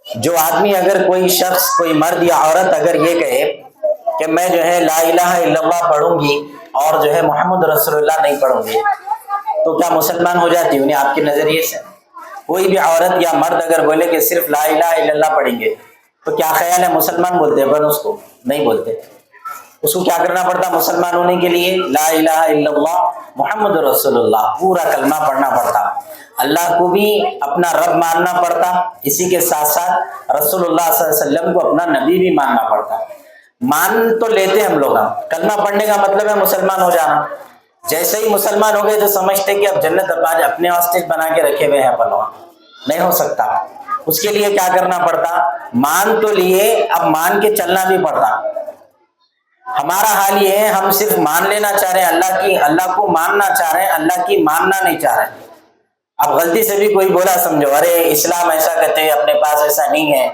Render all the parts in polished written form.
جو آدمی اگر کوئی شخص کوئی مرد یا عورت اگر یہ کہے کہ میں جو ہے لا الہ الا اللہ پڑھوں گی اور جو ہے محمد رسول اللہ نہیں پڑھوں گی تو کیا مسلمان ہو جاتی انہیں آپ کے نظریے سے؟ کوئی بھی عورت یا مرد اگر بولے کہ صرف لا الہ الا اللہ پڑھیں گے تو کیا خیال ہے مسلمان بولتے ہیں؟ بن اس کو نہیں بولتے. اس کو کیا کرنا پڑتا مسلمان ہونے کے لیے؟ لا الہ الا اللہ محمد رسول اللہ پورا کلمہ پڑھنا پڑتا، اللہ کو بھی اپنا رب ماننا پڑتا، اسی کے ساتھ ساتھ رسول اللہ صلی اللہ علیہ وسلم کو اپنا نبی بھی ماننا پڑتا. مان تو لیتے ہم لوگ، کلمہ پڑھنے کا مطلب ہے مسلمان ہو جانا. جیسے ہی مسلمان ہو گئے تو سمجھتے کہ اب جنت اپنے واسطے بنا کے رکھے ہوئے ہیں پلوا، نہیں ہو سکتا. اس کے لیے کیا کرنا پڑتا؟ مان تو لیے، اب مان کے چلنا بھی پڑتا. ہمارا حال یہ ہے ہم صرف مان لینا چاہ رہے ہیں اللہ کو ماننا چاہ رہے ہیں، اللہ کی ماننا نہیں چاہ رہے. اب غلطی سے بھی کوئی بولا سمجھو ارے اسلام ایسا کہتے ہیں اپنے پاس ایسا نہیں ہے،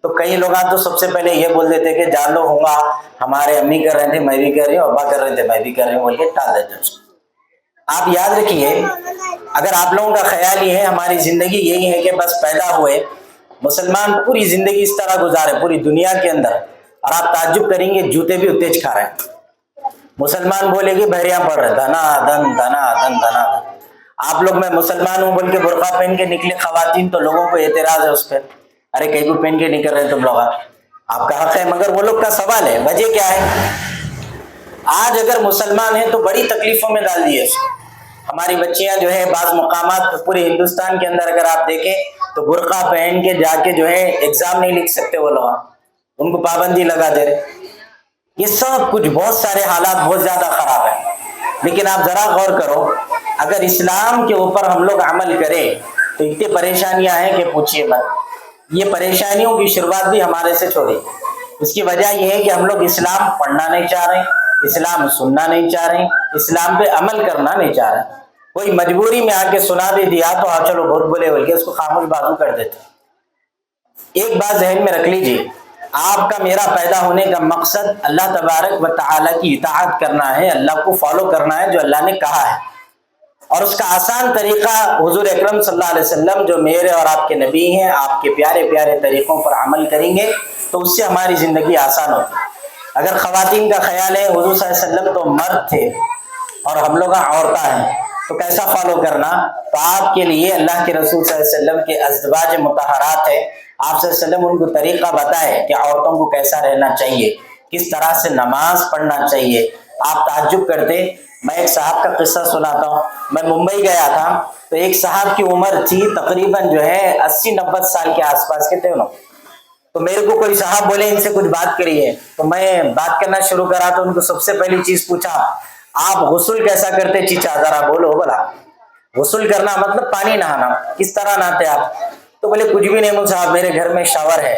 تو کئی لوگ تو سب سے پہلے یہ بول دیتے کہ جان لو ہوگا ہمارے امی کر رہے تھے میں بھی کر رہی ہوں، ابا کر رہے تھے میں بھی کر رہی ہوں، بول کے ٹال دیتے اس کو. آپ یاد رکھیے اگر آپ لوگوں کا خیال یہ ہے ہماری زندگی یہی ہے کہ بس پیدا ہوئے مسلمان پوری زندگی اس طرح گزارے پوری دنیا کے اندر، اور آپ تعجب کریں گے جوتے بھی اتنے کھا رہے ہیں. مسلمان بولے گی بحریاں پڑھ رہے دھنا دھن دھنا دھن دھنا دھن. آپ لوگ میں مسلمان ہوں بول کے برقع پہن کے نکلے خواتین تو لوگوں کو اعتراض ہے اس پہ، ارے کہیں کو پہن کے نہیں کر رہے تم لوگ، آپ کا حق ہے. مگر وہ لوگ کا سوال ہے وجہ کیا ہے؟ آج اگر مسلمان ہیں تو بڑی تکلیفوں میں ڈال دیے. ہماری بچیاں جو ہے بعض مقامات پورے ہندوستان کے اندر اگر آپ دیکھیں تو برقع پہن کے جا کے جو ہے ایگزام نہیں لکھ سکتے وہ لوگ، ان کو پابندی لگا دے رہے. یہ سب کچھ بہت سارے حالات بہت زیادہ خراب ہیں. لیکن آپ ذرا غور کرو اگر اسلام کے اوپر ہم لوگ عمل کریں تو اتنی پریشانیاں ہیں کہ پوچھیے مت. یہ پریشانیوں کی شروعات بھی ہمارے سے چھوڑی. اس کی وجہ یہ ہے کہ ہم لوگ اسلام پڑھنا نہیں چاہ رہے، اسلام سننا نہیں چاہ رہے، اسلام پہ عمل کرنا نہیں چاہ رہے. کوئی مجبوری میں آ کے سنا بھی دیا تو ہاں چلو بہت بولے بول کے اس کو خاموش بازو کر دیتے. ایک بات ذہن میں رکھ لیجیے، آپ کا میرا پیدا ہونے کا مقصد اللہ تبارک و تعالیٰ کی اطاعت کرنا ہے، اللہ کو فالو کرنا ہے جو اللہ نے کہا ہے. اور اس کا آسان طریقہ حضور اکرم صلی اللہ علیہ وسلم جو میرے اور آپ کے نبی ہیں، آپ کے پیارے پیارے طریقوں پر عمل کریں گے تو اس سے ہماری زندگی آسان ہوتی ہے. اگر خواتین کا خیال ہے حضور صلی اللہ علیہ وسلم تو مرد تھے اور ہم لوگ عورتیں ہیں تو کیسا فالو کرنا؟ تو آپ کے لیے اللہ کے رسول صلی اللہ علیہ وسلم کے ازواج مطہرات ہے، آپ صلی اللہ علیہ وسلم ان کو طریقہ بتائے کہ عورتوں کو کیسا رہنا چاہیے، کس طرح سے نماز پڑھنا چاہیے. آپ تعجب کرتے. میں ایک صاحب کا قصہ سناتا ہوں. میں ممبئی گیا تھا تو ایک صاحب کی عمر تھی تقریباً جو ہے 80-90 سال کے آس پاس کے تھے انہوں. تو میرے کو کوئی صاحب بولے ان سے کچھ بات کریے، تو میں بات کرنا شروع کرا تو ان کو سب سے پہلی چیز پوچھا آپ غسل کیسا کرتے چیچا ذرا بولو. بولا غسل کرنا مطلب پانی نہانا، کس طرح نہاتے آپ؟ تو بولے کچھ بھی نہیں مجھ صاحب، میرے گھر میں شاور ہے،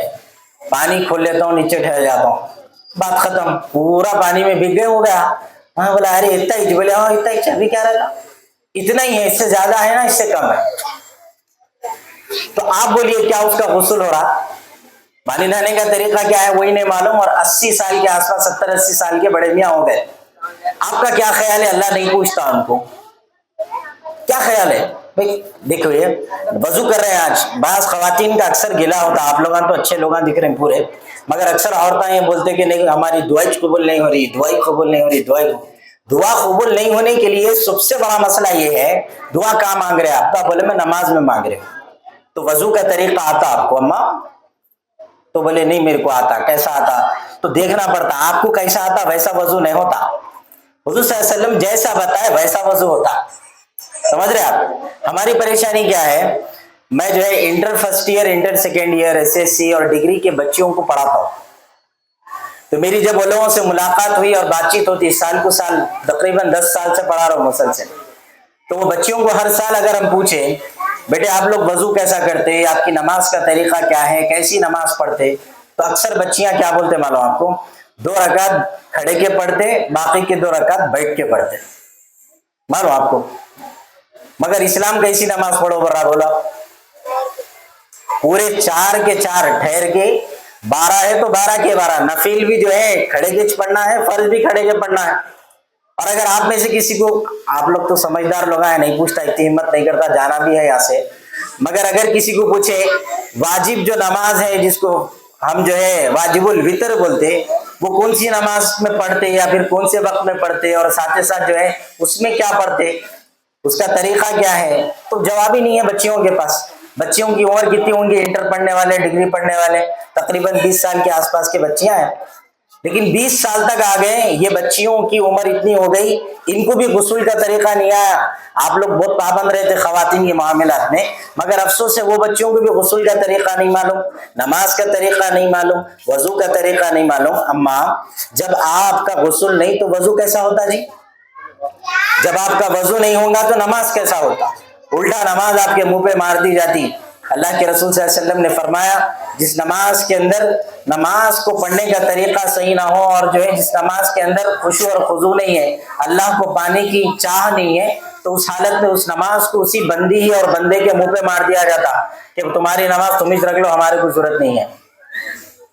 پانی کھول لیتا ہوں نیچے ٹھہر جاتا ہوں، بات ختم. پورا پانی میں بھگ گئے ہو گیا. ہاں بولا ارے اتنا ہی؟ بولے ہاں اتنا ہی. ابھی کیا رہتا اتنا ہی ہے، اس سے زیادہ ہے نا اس سے کم ہے. تو آپ بولیے کیا اس کا غسل ہو رہا؟ پانی نہانے کا طریقہ کیا ہے وہی نہیں معلوم، اور 80 سال کے آس پاس 70-80 سال کے بڑے میاں ہو گئے. آپ کا کیا خیال ہے؟ اللہ نہیں پوچھتا ان کو کیا خیال ہے بھائی. دیکھو یہ وضو کر رہے ہیں. آج بعض خواتین کا اکثر گلا ہوتا، آپ لوگوں تو اچھے لوگ دکھ رہے ہیں پورے، مگر اکثر عورتیں یہ بولتے کہ نہیں ہماری دعائیں قبول نہیں ہو رہی، دعائیں قبول نہیں ہو رہی. دعا قبول نہیں ہونے کے لیے سب سے بڑا مسئلہ یہ ہے دعا کہاں مانگ رہے آپ؟ تو بولے میں نماز میں مانگ رہے. تو وضو کا طریقہ آتا آپ کو اماں؟ تو بولے نہیں میرے کو آتا. کیسا آتا؟ تو دیکھنا پڑتا. آپ کو کیسا آتا ویسا وضو نہیں ہوتا. حضور صلی اللہ علیہ وسلم جیسا بتائے ویسا وضو ہوتا. سمجھ رہے آپ؟ ہماری پریشانی کیا ہے؟ میں جو ہے inter first year, inter second year, SSC اور ڈگری کے بچوں کو پڑھاتا ہوں. تو میری جب وہ لوگوں سے ملاقات ہوئی اور بات چیت ہوتی، سال کو سال تقریباً 10 سال سے پڑھا رہا ہوں مسلسل، تو وہ بچیوں کو ہر سال اگر ہم پوچھیں بیٹے آپ لوگ وضو کیسا کرتے، آپ کی نماز کا طریقہ کیا ہے، کیسی نماز پڑھتے، تو اکثر بچیاں کیا بولتے معلوم آپ کو؟ 2 رکعت کھڑے کے پڑھتے، باقی کے 2 رکعت بیٹھ کے پڑھتے. معلوم آپ کو؟ مگر اسلام کیسی نماز پڑھو برا بولا؟ پورے 4 کے 4 ٹھہر کے، 12 ہے تو 12 کے 12، نفل بھی جو ہے کھڑے کے پڑھنا ہے، فرض بھی کھڑے کے پڑھنا ہے. اور اگر آپ میں سے کسی کو، آپ لوگ تو سمجھدار لوگ ہیں نہیں پوچھتا، اتنی ہمت نہیں کرتا جانا بھی ہے یہاں سے، مگر اگر کسی کو پوچھے واجب جو نماز ہے جس کو ہم جو ہے واجب الوتر بولتے وہ کون سی نماز میں پڑھتے یا پھر کون سے وقت میں پڑھتے اور ساتھ ساتھ جو ہے اس میں کیا پڑھتے، اس کا طریقہ کیا ہے، تو جواب ہی نہیں ہے بچیوں کے پاس۔ بچیوں کی عمر کتنی ہوں گی؟ انٹر پڑھنے والے، ڈگری پڑھنے والے تقریباً 20 سال کے آس پاس کے بچیاں ہیں، لیکن 20 سال تک آ گئے، یہ بچیوں کی عمر اتنی ہو گئی، ان کو بھی غسل کا طریقہ نہیں آیا۔ آپ لوگ بہت پابند رہے تھے خواتین کے معاملات میں، مگر افسوس ہے وہ بچوں کو بھی غسل کا طریقہ نہیں معلوم، نماز کا طریقہ نہیں معلوم، وضو کا طریقہ نہیں معلوم۔ اما جب آپ کا غسل نہیں تو وضو کیسا ہوتا جی؟ جب آپ کا وضو نہیں ہوگا تو نماز کیسا ہوتا؟ الٹا نماز آپ کے منہ پہ مار دی جاتی۔ اللہ کے رسول صلی اللہ علیہ وسلم نے فرمایا جس نماز کے اندر نماز کو پڑھنے کا طریقہ صحیح نہ ہو اور جو ہے جس نماز کے اندر خشوع اور خضوع نہیں ہے، اللہ کو پانے کی چاہ نہیں ہے، تو اس حالت میں اس نماز کو اسی بندی ہی اور بندے کے منہ پہ مار دیا جاتا کہ تمہاری نماز تم ہی رکھ لو، ہمارے کو ضرورت نہیں ہے۔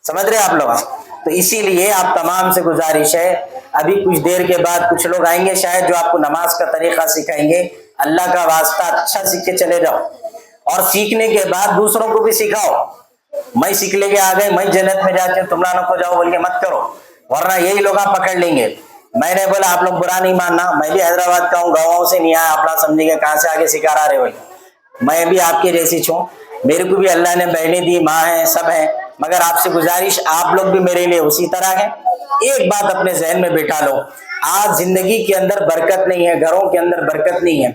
سمجھ رہے آپ لوگ؟ تو اسی لیے آپ تمام سے گزارش ہے، ابھی کچھ دیر کے بعد کچھ لوگ آئیں گے شاید جو آپ کو نماز کا طریقہ سکھائیں گے، اللہ کا واسطہ اچھا سیکھ کے چلے جاؤ اور سیکھنے کے بعد دوسروں کو بھی سکھاؤ۔ میں سیکھ لے کے آ گئے، میں جنت میں جاتے تم لوگوں کو جاؤ بول کے مت کرو، ورنہ یہی لوگ آپ پکڑ لیں گے۔ میں نے بولا آپ لوگ برا نہیں ماننا، میں بھی حیدرآباد کا ہوں، گاؤں سے نہیں آیا، اپنا سمجھے گا کہاں سے آگے سکھا رہے ہو، میں بھی آپ کے جیسی چھوں، میرے کو بھی اللہ نے بہنیں دی، ماں ہیں، سب ہیں، مگر آپ سے گزارش آپ لوگ بھی میرے لیے اسی طرح ہیں۔ ایک بات اپنے ذہن میں بٹھا لو، آج زندگی کے اندر برکت نہیں ہے، گھروں کے اندر برکت نہیں ہے،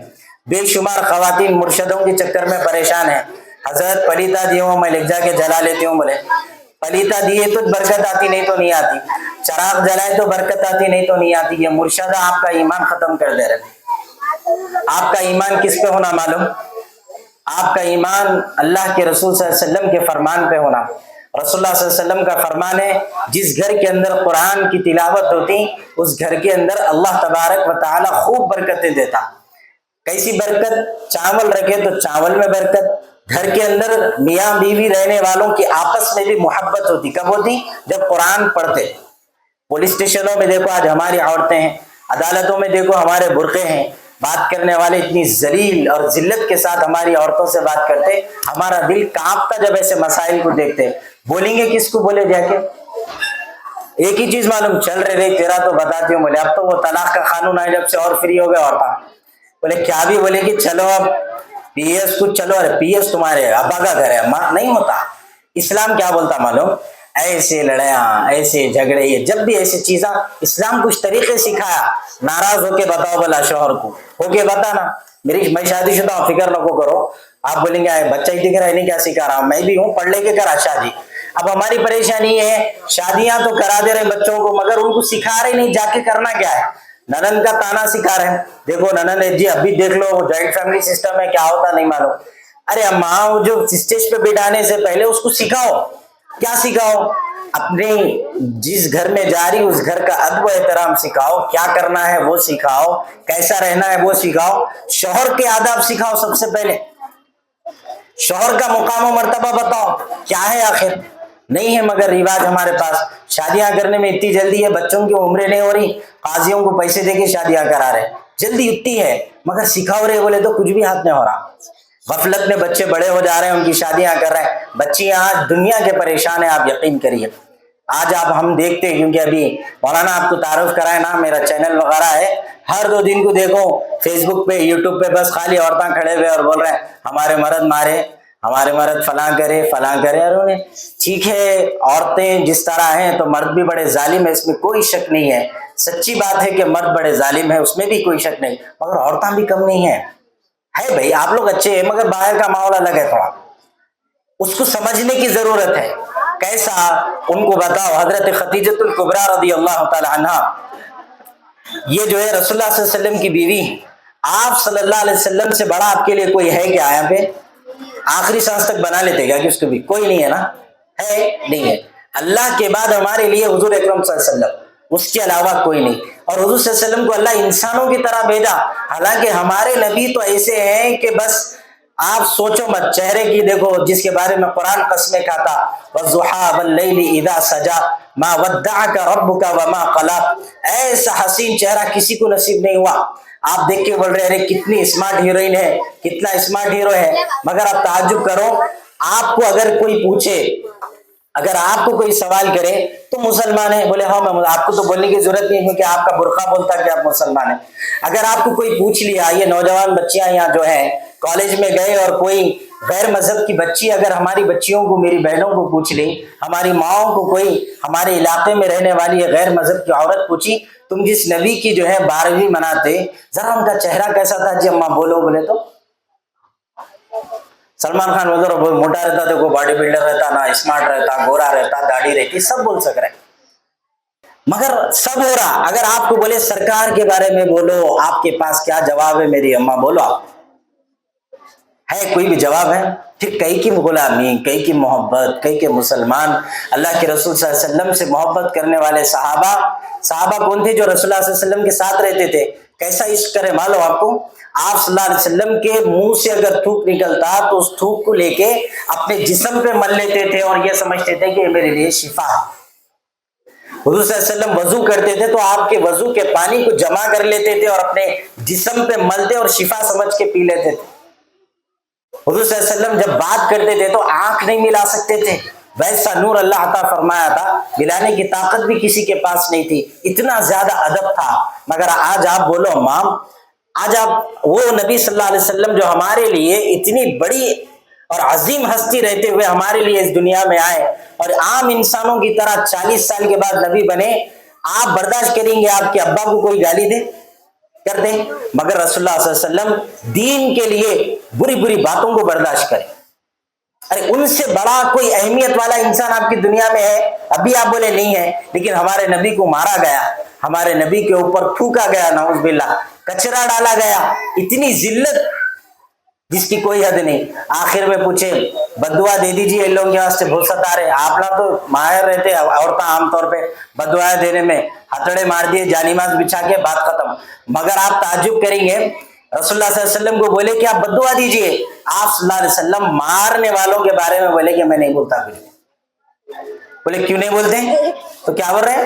بے شمار خواتین مرشدوں کے چکر میں پریشان ہیں۔ حضرت پلیتا دی ہوں میں لکھ جا کے جلا لیتی ہوں، بولے پلیتا دیے تو برکت آتی نہیں تو نہیں آتی، چراغ جلائے تو برکت آتی نہیں تو نہیں آتی۔ یہ مرشدہ آپ کا ایمان ختم کر دے رہے۔ آپ کا ایمان کس پہ ہونا معلوم؟ آپ کا ایمان اللہ کے رسول صلی اللہ علیہ وسلم کے فرمان پہ ہونا۔ رسول اللہ صلی اللہ علیہ وسلم کا فرمان ہے جس گھر کے اندر قرآن کی تلاوت ہوتی اس گھر کے اندر اللہ تبارک و تعالی خوب برکتیں دیتا۔ کیسی برکت؟ چاول رکھے تو چاول میں برکت، گھر کے اندر میاں بیوی رہنے والوں کی آپس میں بھی محبت ہوتی، کب ہوتی؟ جب قرآن پڑھتے۔ پولیس اسٹیشنوں میں دیکھو آج ہماری عورتیں ہیں، عدالتوں میں دیکھو ہمارے برقعے ہیں، بات کرنے والے اتنی ذلیل اور ذلت کے ساتھ ہماری عورتوں سے بات کرتے، ہمارا دل کانپتا جب ایسے مسائل کو دیکھتے۔ بولیں گے کس کو بولے جا کے؟ ایک ہی چیز معلوم چل رہے تیرا تو بتاتی ہوں، بولے اب تو وہ طلاق کا قانون آئے جب سے اور فری ہو گئے عورتیں، بولے کیا بھی بولے کہ چلو اب پی ایس کو چلو، ارے پی ایس تمہارے ابا کا گھر ہے، ماں نہیں ہوتا۔ اسلام کیا بولتا معلوم؟ ایسے لڑیاں، ایسے جھگڑے، یہ جب بھی ایسی چیزاں، اسلام کچھ طریقے سکھایا، ناراض ہو کے بتاؤ بلا شوہر کو، ہو کے بتانا میں شادی شدہ ہوں، فکر نہ کرو۔ آپ بولیں گے بچہ ہی دکھ رہا ہے نہیں کیا سکھا رہا، میں بھی ہوں، پڑھ لے کے کرا شادی۔ اب ہماری پریشانی ہے شادیاں تو کرا دے رہے بچوں کو مگر ان کو سکھا رہے نہیں، جا کے کرنا کیا ہے۔ ننن کا تانا سکھا رہے ہیں، دیکھو ننن ہے جی، ابھی دیکھ لو جوائنٹ فیملی سسٹم ہے، کیا ہوتا نہیں معلوم۔ ارے اماں وہ جو اسٹیج پہ بٹھانے سے پہلے اس کو سکھاؤ، کیا سکھاؤ؟ اپنی جس گھر میں جا رہی اس گھر کا ادب و احترام سکھاؤ، کیا کرنا ہے وہ سکھاؤ، کیسا رہنا ہے وہ سکھاؤ، شوہر کے آداب سکھاؤ، سب سے پہلے شوہر کا مقام و مرتبہ بتاؤ کیا ہے آخر۔ نہیں ہے مگر رواج ہمارے پاس، شادیاں کرنے میں اتنی جلدی ہے، بچوں کی عمریں نہیں ہو رہی، قاضیوں کو پیسے دے کے شادیاں کرا رہے، جلدی اتنی ہے، مگر سکھاؤ رہے بولے تو کچھ بھی ہاتھ نہیں ہو رہا۔ غفلت میں بچے بڑے ہو جا رہے ہیں، ان کی شادیاں کر رہے ہیں، بچیاں آج دنیا کے پریشان ہیں، آپ یقین کریے۔ آج آپ ہم دیکھتے ہیں، کیونکہ ابھی مولانا آپ کو تعارف کرائے نا، میرا چینل وغیرہ ہے، ہر 2 دن کو دیکھو فیس بک پہ یوٹیوب پہ بس خالی عورتیں کھڑے ہوئے اور بول رہے ہیں ہمارے مرد مارے، ہمارے مرد فلاں کرے فلاں کرے۔ اور ٹھیک ہے عورتیں جس طرح ہیں تو مرد بھی بڑے ظالم ہیں، اس میں کوئی شک نہیں ہے، سچی بات ہے کہ مرد بڑے ظالم ہیں، اس میں بھی کوئی شک نہیں، مگر عورتیں بھی کم نہیں ہیں۔ ہے بھائی آپ لوگ اچھے ہیں مگر باہر کا ماحول الگ ہے، تھوڑا اس کو سمجھنے کی ضرورت ہے۔ کیسا؟ ان کو بتاؤ۔ حضرت خدیجۃ الکبریٰ رضی اللہ تعالی عنہ، یہ جو ہے رسول اللہ صلی اللہ علیہ وسلم کی بیوی، آپ صلی اللہ علیہ وسلم سے بڑا آپ کے لیے کوئی ہے کیا؟ یہاں پہ آخری سانس تک بنا لیتے کیا کہ اس کو بھی کوئی نہیں ہے نا؟ ہے نہیں ہے؟ اللہ کے بعد ہمارے لیے حضور اکرم صلی اللہ علیہ وسلم، اس کے علاوہ کوئی نہیں۔ اور حضور صلی اللہ علیہ وسلم کو اللہ انسانوں کی طرح بھیجا، حالانکہ ہمارے نبی تو ایسے ہیں کہ بس آپ سوچو مت، چہرے کی دیکھو جس کے بارے میں قرآن قسمیں کھاتا، والضحیٰ واللیل اذا سجا ما ودعک ربک وما قلی، ایسا حسین چہرہ کسی کو نصیب نہیں ہوا۔ آپ دیکھ کے بول رہے ارے کتنی اسمارٹ ہیروئن ہے, کتنا اسمارٹ ہیرو ہے. مگر آپ تعجب کرو, آپ کو اگر کوئی پوچھے, اگر آپ کو کوئی سوال کرے تو مسلمان ہے, بولے ہاں میں, آپ کو تو بولنے کی ضرورت نہیں کیونکہ آپ کا برقع بولتا کہ آپ مسلمان ہیں. اگر آپ کو کوئی پوچھ لیا, یہ نوجوان بچیاں یہاں جو ہیں کالج میں گئے اور کوئی غیر مذہب کی بچی اگر ہماری بچیوں کو, میری بہنوں کو پوچھ لی, ہماری ماؤں کو کوئی ہمارے علاقے میں رہنے والی غیر مذہب کی عورت پوچھی تم جس نبی کی جو ہے 12ویں مناتے, ذرا ان کا چہرہ کیسا تھا جی اماں بولو, بولے تو سلمان خان وغیرہ موٹا رہتا تو کوئی باڈی بلڈر رہتا, نہ اسمارٹ رہتا, گورا رہتا, داڑھی رہتی, سب بول سک رہے. مگر سب ہو رہا, اگر آپ کو بولے سرکار کے بارے میں بولو, آپ کے پاس کیا جواب ہے میری اماں بولو, آپ ہے کوئی بھی جواب ہے؟ پھر کئی کی غلامی, کئی کی محبت, کئی کے مسلمان, اللہ کے رسول صلی اللہ علیہ وسلم سے محبت کرنے والے صحابہ کون تھے جو رسول اللہ صلی اللہ علیہ وسلم کے ساتھ رہتے تھے؟ کیسا عشق کرے معلوم آپ کو, آپ صلی اللہ علیہ وسلم کے منہ سے اگر تھوک نکلتا تو اس تھوک کو لے کے اپنے جسم پہ مل لیتے تھے اور یہ سمجھتے تھے کہ یہ میرے لیے شفا ہے. حضور صلی اللہ علیہ وسلم وضو کرتے تھے تو آپ کے وضو کے پانی کو جمع کر لیتے تھے اور اپنے جسم پہ ملتے اور شفا سمجھ کے پی لیتے تھے. حضور صلی اللہ علیہ وسلم جب بات کرتے تھے تو آنکھ نہیں ملا سکتے تھے, ویسا نور اللہ عطا فرمایا تھا, ملانے کی طاقت بھی کسی کے پاس نہیں تھی, اتنا زیادہ ادب تھا. مگر آج آپ بولو امام, آج آپ وہ نبی صلی اللہ علیہ وسلم جو ہمارے لیے اتنی بڑی اور عظیم ہستی رہتے ہوئے ہمارے لیے اس دنیا میں آئے اور عام انسانوں کی طرح 40 سال کے بعد نبی بنے, آپ برداشت کریں گے آپ کے ابا کو کوئی گالی دے؟ کر دیں. مگر رسول اللہ صلی اللہ علیہ وسلم دین کے لیے بری بری باتوں کو برداشت کریں. ارے ان سے بڑا کوئی اہمیت والا انسان آپ کی دنیا میں ہے؟ ابھی آپ بولے نہیں ہے, لیکن ہمارے نبی کو مارا گیا, ہمارے نبی کے اوپر تھوکا گیا, نعوذ باللہ, کچرا ڈالا گیا, اتنی ذلت جس کی کوئی حد نہیں. آخر میں پوچھے بددعا دے دیجیے, ان لوگوں کے واسطے بہت ستا رہے, آپ نہ تو ماہر رہتے عورتیں عام طور پہ بددعائیں دینے میں, ہتھڑے مار دیے, جانماز بچھا کے بات ختم. مگر آپ تعجب کریں گے, رسول اللہ صلی اللہ علیہ وسلم کو بولے کہ آپ بددعا دیجیے, آپ صلی اللہ علیہ وسلم مارنے والوں کے بارے میں بولے کہ میں نہیں بولتا. پھر بولے کیوں نہیں بولتے؟ تو کیا بول رہے ہیں,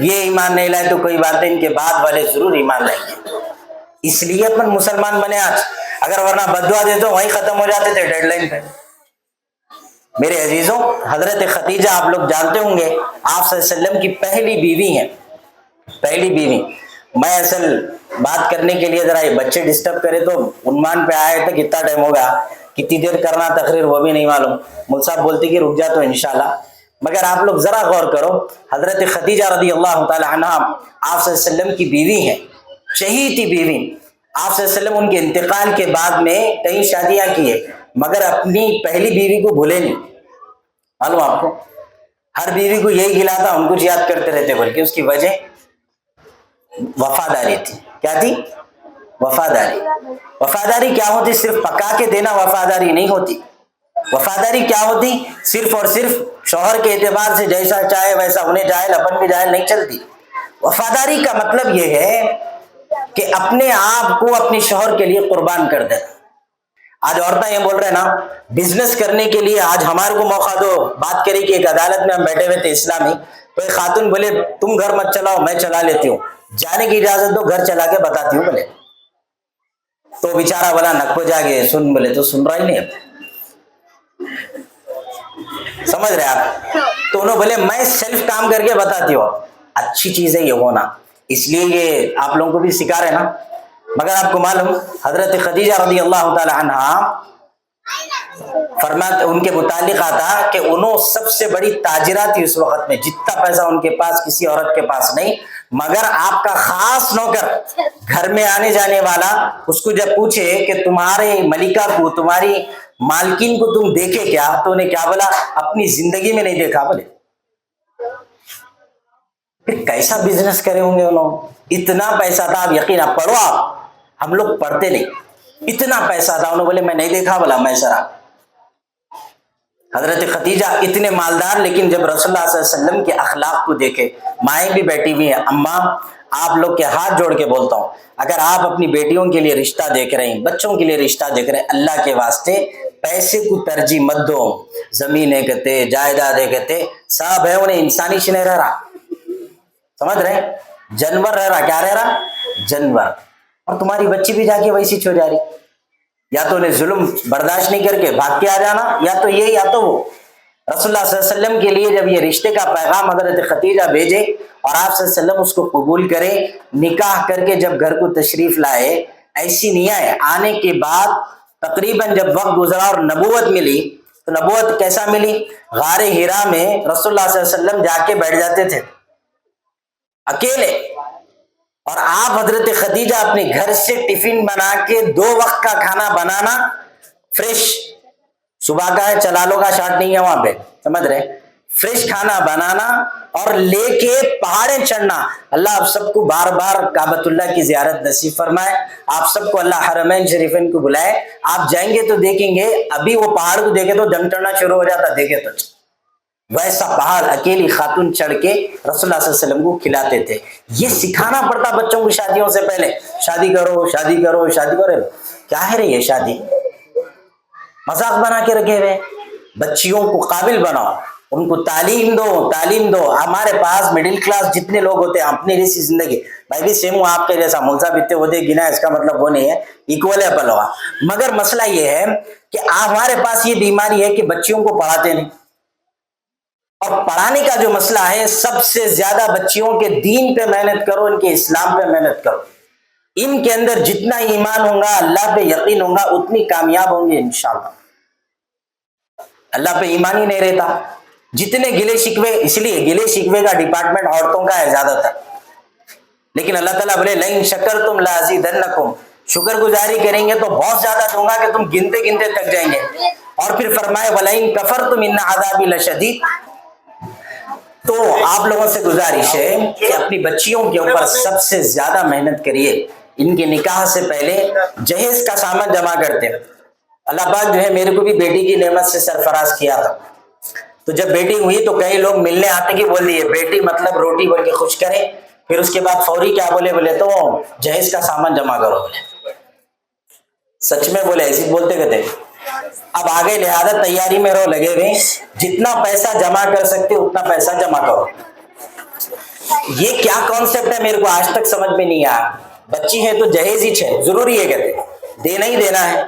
یہ ایمان نہیں لائے تو کوئی بات نہیں, ان کے بعد والے ضرور ایمان لائیں گے. اس لیے اپن مسلمان بنے آج, اگر ورنہ بددعا دے تو وہیں ختم ہو جاتے تھے ڈیڈ لائن پہ. میرے عزیزوں, حضرت خدیجہ آپ لوگ جانتے ہوں گے آپ صلی اللہ علیہ وسلم کی پہلی بیوی ہیں, پہلی بیوی. میں اصل بات کرنے کے لیے ذرا یہ بچے ڈسٹرب کرے تو عنوان پہ آئے تو کتنا ٹائم ہوگا, کتنی دیر کرنا تقریر وہ بھی نہیں معلوم. مول صاحب بولتے کہ رک جا تو انشاءاللہ. مگر آپ لوگ ذرا غور کرو, حضرت خدیجہ رضی اللہ تعالی عنہ آپ صلی اللہ علیہ وسلم کی بیوی ہیں, شہید تھی بیوی. آپ صلی اللہ علیہ وسلم ان کے انتقال کے بعد میں کئی شادیاں کیے, مگر اپنی پہلی بیوی کو بھولے نہیں. معلوم آپ کو, ہر بیوی کو یہی گلاتا, ہم کچھ یاد کرتے رہتے, بلکہ اس کی وجہ وفاداری تھی. کیا تھی؟ وفاداری. وفاداری کیا ہوتی؟ صرف پکا کے دینا وفاداری نہیں ہوتی. وفاداری کیا ہوتی؟ صرف اور صرف شوہر کے اعتبار سے جیسا چاہے ویسا انہیں جائل اپن بھی جائل نہیں چلتی. وفاداری کا مطلب یہ ہے کہ اپنے آپ کو اپنے شوہر کے لیے قربان کر دینا. آج عورتیں یہ بول رہے ہیں نا, بزنس کرنے کے لیے آج ہمارے کو موقع دو. بات کری کہ ایک عدالت میں ہم بیٹھے ہوئے تھے اسلامی, تو ایک خاتون بولے تم گھر مت چلاؤ, میں چلا لیتی ہوں, جانے کی اجازت دو, گھر چلا کے بتاتی ہوں. بولے تو بیچارہ بولا نکو جاگے سن, بولے تو سن رہا ہی نہیں. سمجھ رہے آپ؟ تو انہوں بولے میں سیلف کام کر کے بتاتی ہوں. اچھی چیز ہے یہ ہونا, اس لیے یہ آپ لوگوں کو بھی سکھا رہے نا. مگر آپ کو معلوم حضرت خدیجہ رضی اللہ تعالی عنہ فرماتے, ان کے متعلق آتا کہ انہوں سب سے بڑی تاجرہ تھی اس وقت میں, جتنا پیسہ ان کے پاس کسی عورت کے پاس نہیں. مگر آپ کا خاص نوکر گھر میں آنے جانے والا, اس کو جب پوچھے کہ تمہارے ملکہ کو, تمہاری مالکین کو تم دیکھے کیا, تو انہیں کیا بولا, اپنی زندگی میں نہیں دیکھا. بولے پھر کیسا بزنس کرے ہوں گے انہوں, اتنا پیسہ تھا. آپ یقین, آپ پڑھو, آپ ہم لوگ پڑھتے نہیں, اتنا پیسہ تھا. انہوں بولے میں نہیں دیکھا. بولا میں سرا. حضرت خدیجہ اتنے مالدار, لیکن جب رسول اللہ صلی اللہ علیہ وسلم کے اخلاق کو دیکھے, مائیں بھی بیٹھی ہوئی ہیں. اماں آپ لوگ کے ہاتھ جوڑ کے بولتا ہوں, اگر آپ اپنی بیٹیوں کے لیے رشتہ دیکھ رہے ہیں, بچوں کے لیے رشتہ دیکھ رہے ہیں, اللہ کے واسطے پیسے کو ترجیح مت دو. زمینیں کہتے, جائیدادیں کہتے, سب ہے, انہیں انسانی نہیں رہ رہا. سمجھ رہے, جانور رہ رہا. کیا رہ رہا؟ جانور. اور تمہاری بچی بھی جا کے ویسی چھو جا رہی. یا تو انہیں ظلم برداشت نہیں کر کے بھاگ کے آ جانا، یا تو یہ یا تو وہ. رسول اللہ صلی اللہ علیہ وسلم کے لیے جب یہ رشتے کا پیغام حضرت خدیجہ بھیجے اور آپ صلی اللہ علیہ وسلم اس کو قبول کرے، نکاح کر کے جب گھر کو تشریف لائے، ایسی نہیں آئے. آنے کے بعد تقریباً جب وقت گزرا اور نبوت ملی، تو نبوت کیسا ملی؟ غار حرا میں رسول اللہ صلی اللہ علیہ وسلم جا کے بیٹھ جاتے تھے اکیلے، اور آپ حضرت خدیجہ اپنے گھر سے ٹفن بنا کے 2 وقت کا کھانا بنانا، فریش، صبح کا ہے چلا لو کا شارٹ نہیں ہے وہاں پہ، سمجھ رہے، فریش کھانا بنانا اور لے کے پہاڑیں چڑھنا. اللہ آپ سب کو بار بار کعبۃ اللہ کی زیارت نصیب فرمائے. آپ سب کو اللہ حرمین شریفین کو بلائے. آپ جائیں گے تو دیکھیں گے، ابھی وہ پہاڑ کو دیکھے تو دم چڑھنا شروع ہو جاتا، دیکھے تو ویسا پہاڑ اکیلی خاتون چڑھ کے رسول اللہ صلی اللہ علیہ وسلم کو کھلاتے تھے. یہ سکھانا پڑتا بچوں کو شادیوں سے پہلے، شادی کرو شادی کرو شادی کرو. کیا ہے رے یہ شادی؟ مذاق بنا کے رکھے ہوئے. بچیوں کو قابل بناؤ، ان کو تعلیم دو، تعلیم دو. ہمارے پاس مڈل کلاس جتنے لوگ ہوتے ہیں اپنی جیسی زندگی، میں بھی سیم ہوں آپ کے جیسا، ملزا اتنے ہوتے گنا، اس کا مطلب وہ نہیں ہے ایکول ہے پلوا. مگر مسئلہ یہ ہے کہ ہمارے پاس یہ بیماری ہے کہ بچیوں کو پڑھاتے نہیں. اور پڑھانے کا جو مسئلہ ہے، سب سے زیادہ بچیوں کے دین پہ محنت کرو، ان کے اسلام پہ محنت کرو. ان کے اندر جتنا ایمان ہوگا، اللہ پہ یقین ہوگا، اتنی کامیاب ہوں گے انشاءاللہ. اللہ پہ ایمان ہی نہیں رہتا، جتنے گلے شکوے، اس لیے گلے شکوے کا ڈپارٹمنٹ عورتوں کا ہے زیادہ تر. لیکن اللہ تعالیٰ بولے لئن شکرتم لازیدنکم، شکر گزاری کریں گے تو بہت زیادہ دوں گا کہ تم گنتے گنتے تک جائیں گے. اور پھر فرمائے ولئن کفرتم ان عذابی لشدید. تو آپ لوگوں سے گزارش ہے کہ اپنی بچیوں کے اوپر سب سے زیادہ محنت کریے. ان کے نکاح سے پہلے جہیز کا سامان جمع کرتے. اللہ پاک جو ہے میرے کو بھی بیٹی کی نعمت سے سرفراز کیا تھا. تو جب بیٹی ہوئی تو کئی لوگ ملنے آتے کہ بول دیے بیٹی مطلب روٹی بول کے خوش کریں، پھر اس کے بعد فوری کیا بولے تو جہیز کا سامان جمع کرو بولے. سچ میں بولے ایسی بولتے کہتے. اب آگے لہذا تیاری میں رہو لگے ہوئے، جتنا پیسہ جمع کر سکتے اتنا پیسہ جمع کرو. یہ کیا کانسیپٹ ہے میرے کو آج تک سمجھ میں نہیں آیا. بچی ہے تو جہیز ہی ہے، ضروری ہے کہتے، دینا ہی دینا ہے.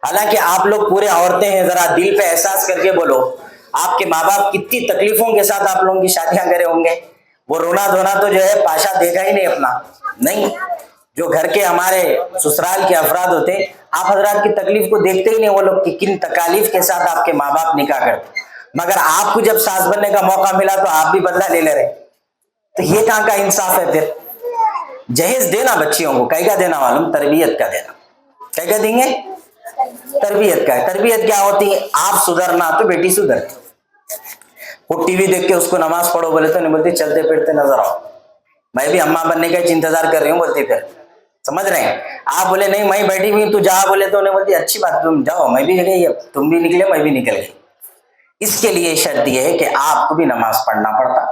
حالانکہ آپ لوگ پورے عورتیں ہیں، ذرا دل پہ احساس کر کے بولو، آپ کے ماں باپ کتنی تکلیفوں کے ساتھ آپ لوگوں کی شادیاں کرے ہوں گے. وہ رونا دھونا تو جو ہے پاشا دیکھا ہی نہیں اپنا. نہیں، جو گھر کے ہمارے سسرال کے افراد ہوتے، آپ حضرات کی تکلیف کو دیکھتے ہی نہیں، وہ لوگ کن تکالیف کے ساتھ آپ کے ماں باپ نکاح کرتے. مگر آپ کو جب ساس بننے کا موقع ملا تو آپ بھی بدلہ لے لے رہے. تو یہ کہاں کا انصاف ہے؟ پھر جہیز دینا بچیوں کو کئی کا دینا معلوم، تربیت کا دینا. کئی کا دیں گے؟ تربیت کا ہے. تربیت کیا ہوتی ہے؟ آپ سدھرنا تو بیٹی سدھرتی. وہ ٹی وی دیکھ کے اس کو نماز پڑھو بولے تو نہیں بولتی چلتے پھرتے نظر آؤ، میں بھی اماں بننے کا انتظار کر رہی ہوں بولتی. پھر سمجھ رہے ہیں آپ؟ بولے نہیں میں بیٹھی ہوئی تو جا، بولے تو انہیں بولتی اچھی بات تم جاؤ، میں بھی گئی، تم بھی نکلے میں بھی نکل گئی. اس کے لیے شرط یہ ہے کہ آپ کو بھی نماز پڑھنا پڑتا،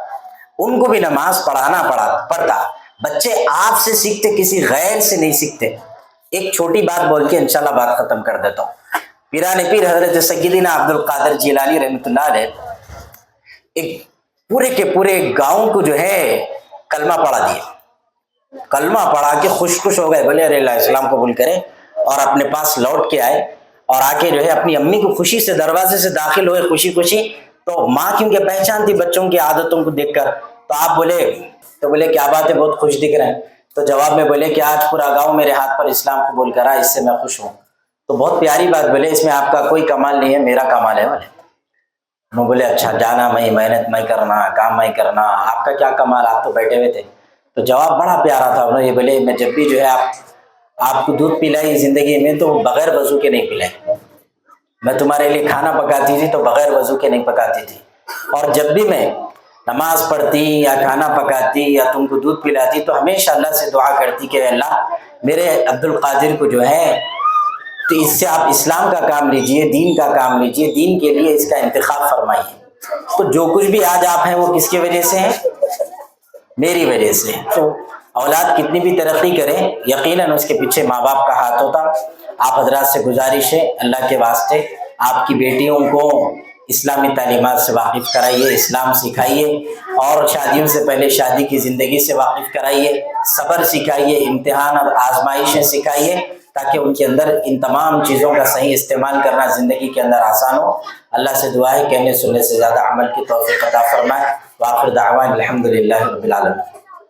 ان کو بھی نماز پڑھانا پڑتا. بچے آپ سے سیکھتے، کسی غیر سے نہیں سیکھتے. ایک چھوٹی بات بول کے انشاءاللہ بات ختم کر دیتا ہوں. پیران پیر حضرت سیدنا عبد القادر جیلانی رحمۃ اللہ علیہ ایک پورے کے پورے گاؤں کو جو ہے کلمہ پڑھا دیے. کلمہ پڑھا کے خوش ہو گئے، بولے ارے اللہ اسلام قبول کرے، اور اپنے پاس لوٹ کے آئے اور آ کے جو ہے اپنی امی کو خوشی سے دروازے سے داخل ہوئے، خوشی. تو ماں کیونکہ پہچانتی بچوں کی عادتوں کو دیکھ کر، تو آپ بولے کیا بات ہے بہت خوش دکھ رہے ہیں. تو جواب میں بولے کہ آج پورا گاؤں میرے ہاتھ پر اسلام قبول کرا، اس سے میں خوش ہوں. تو بہت پیاری بات بولے، اس میں آپ کا کوئی کمال نہیں ہے، میرا کمال ہے. میں بولے اچھا، جانا میں، محنت میں کرنا، کام میں کرنا، آپ کا کیا کمال، آپ تو بیٹھے ہوئے تھے. تو جواب بڑا پیارا تھا. انہوں نے بولے میں جب بھی جو ہے آپ کو دودھ پلائی زندگی میں تو بغیر وضو کے نہیں پلائے. میں تمہارے لیے کھانا پکاتی تھی تو بغیر وضو کے نہیں پکاتی تھی. اور جب بھی میں نماز پڑھتی یا کھانا پکاتی یا تم کو دودھ پلاتی تو ہمیشہ اللہ سے دعا کرتی کہ اللہ میرے عبد القادر کو جو ہے تو اس سے آپ اسلام کا کام لیجئے، دین کا کام لیجئے، دین کے لیے اس کا انتخاب فرمائیے. تو جو کچھ بھی آج آپ ہیں وہ کس کی وجہ سے ہیں؟ میری وجہ سے. تو اولاد کتنی بھی ترقی کرے، یقیناً اس کے پیچھے ماں باپ کا ہاتھ ہوتا. آپ حضرات سے گزارش ہے اللہ کے واسطے آپ کی بیٹیوں کو اسلامی تعلیمات سے واقف کرائیے، اسلام سکھائیے، اور شادیوں سے پہلے شادی کی زندگی سے واقف کرائیے، صبر سکھائیے، امتحان اور آزمائشیں سکھائیے، تاکہ ان کے اندر ان تمام چیزوں کا صحیح استعمال کرنا زندگی کے اندر آسان ہو۔ اللہ سے دعا ہے کہنے سننے سے زیادہ عمل کی توفیق عطا فرمائے۔ وآخر دعوانا الحمدللہ رب العالمین۔